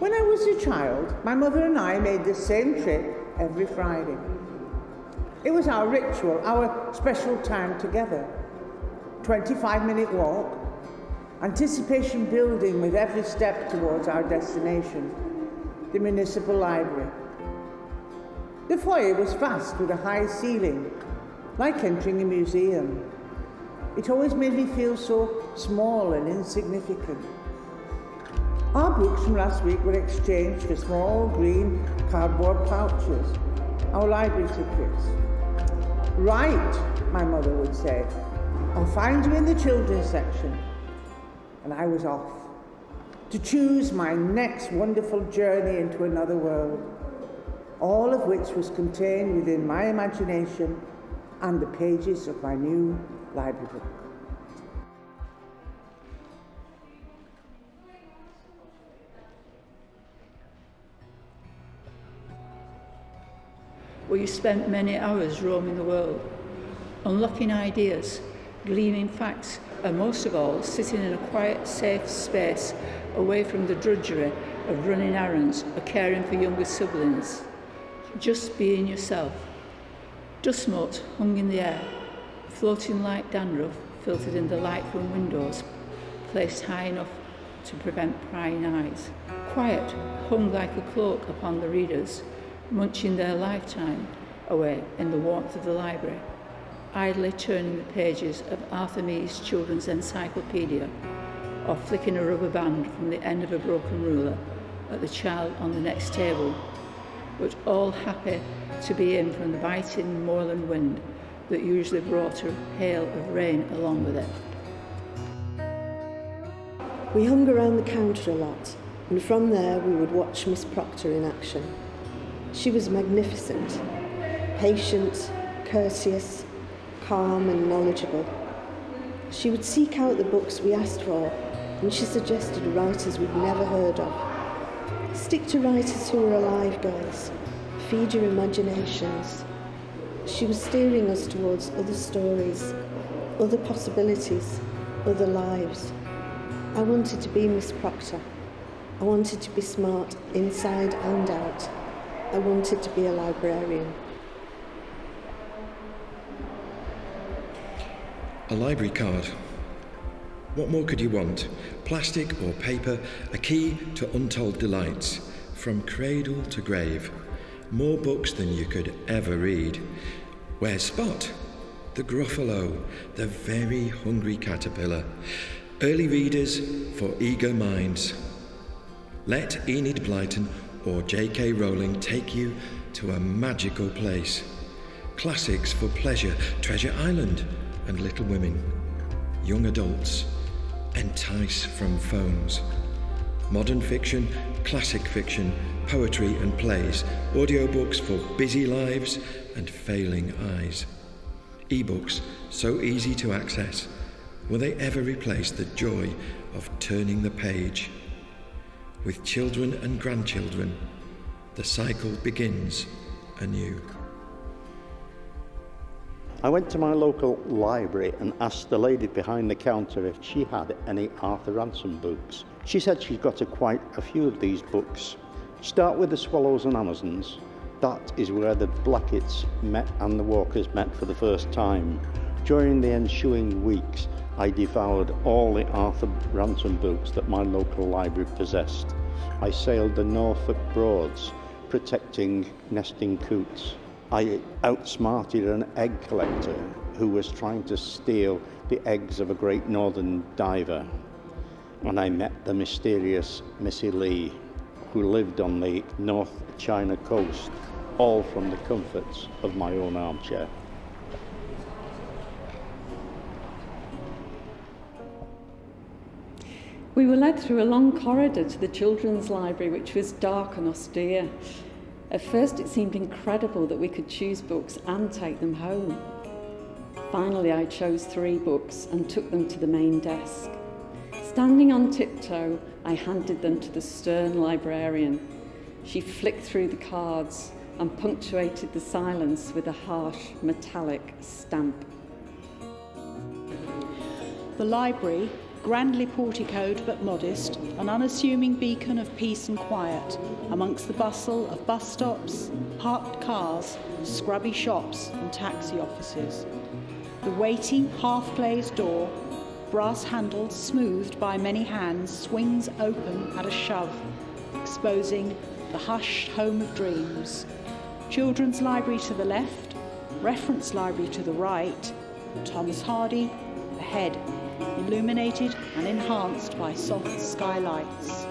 When I was a child, my mother and I made the same trip every Friday. It was our ritual, our special time together. 25-minute walk, anticipation building with every step towards our destination, the municipal library. The foyer was vast with a high ceiling, like entering a museum. It always made me feel so small and insignificant. Our books from last week were exchanged for small green cardboard pouches, our library tickets. Right, my mother would say, I'll find you in the children's section. And I was off to choose my next wonderful journey into another world, all of which was contained within my imagination and the pages of my new library book. Where you spent many hours roaming the world, unlocking ideas, gleaning facts, and most of all, sitting in a quiet, safe space away from the drudgery of running errands or caring for younger siblings. Just being yourself. Dust motes hung in the air, floating like dandruff filtered in the light from windows, placed high enough to prevent prying eyes. Quiet hung like a cloak upon the readers, munching their lifetime away in the warmth of the library, idly turning the pages of Arthur Mee's Children's Encyclopedia, or flicking a rubber band from the end of a broken ruler at the child on the next table, but all happy to be in from the biting moorland wind that usually brought a hail of rain along with it. We hung around the counter a lot, and from there we would watch Miss Proctor in action. She was magnificent, patient, courteous, calm and knowledgeable. She would seek out the books we asked for, and she suggested writers we'd never heard of. Stick to writers who are alive, girls. Feed your imaginations. She was steering us towards other stories, other possibilities, other lives. I wanted to be Miss Proctor. I wanted to be smart inside and out. I wanted to be a librarian. A library card. What more could you want? Plastic or paper, a key to untold delights, from cradle to grave. More books than you could ever read. Where's Spot? The Gruffalo, the very hungry caterpillar. Early readers for eager minds. Let Enid Blyton or J.K. Rowling take you to a magical place. Classics for pleasure, Treasure Island and Little Women. Young adults, entice from phones. Modern fiction, classic fiction, poetry and plays. Audiobooks for busy lives and failing eyes. E-books, so easy to access. Will they ever replace the joy of turning the page? With children and grandchildren, the cycle begins anew. I went to my local library and asked the lady behind the counter if she had any Arthur Ransom books. She said she's got quite a few of these books. Start with the Swallows and Amazons. That is where the Blacketts met and the Walkers met for the first time. During the ensuing weeks, I devoured all the Arthur Ransom books that my local library possessed. I sailed the Norfolk Broads, protecting nesting coots. I outsmarted an egg collector who was trying to steal the eggs of a great northern diver. And I met the mysterious Missy Lee, who lived on the North China coast, all from the comforts of my own armchair. We were led through a long corridor to the children's library, which was dark and austere. At first it seemed incredible that we could choose books and take them home. Finally I chose 3 books and took them to the main desk. Standing on tiptoe, I handed them to the stern librarian. She flicked through the cards and punctuated the silence with a harsh, metallic stamp. The library Grandly porticoed but modest, an unassuming beacon of peace and quiet amongst the bustle of bus stops, parked cars, scrubby shops and taxi offices. The weighty, half-glazed door, brass-handled, smoothed by many hands, swings open at a shove, exposing the hushed home of dreams. Children's library to the left, reference library to the right, Thomas Hardy ahead, illuminated and enhanced by soft skylights.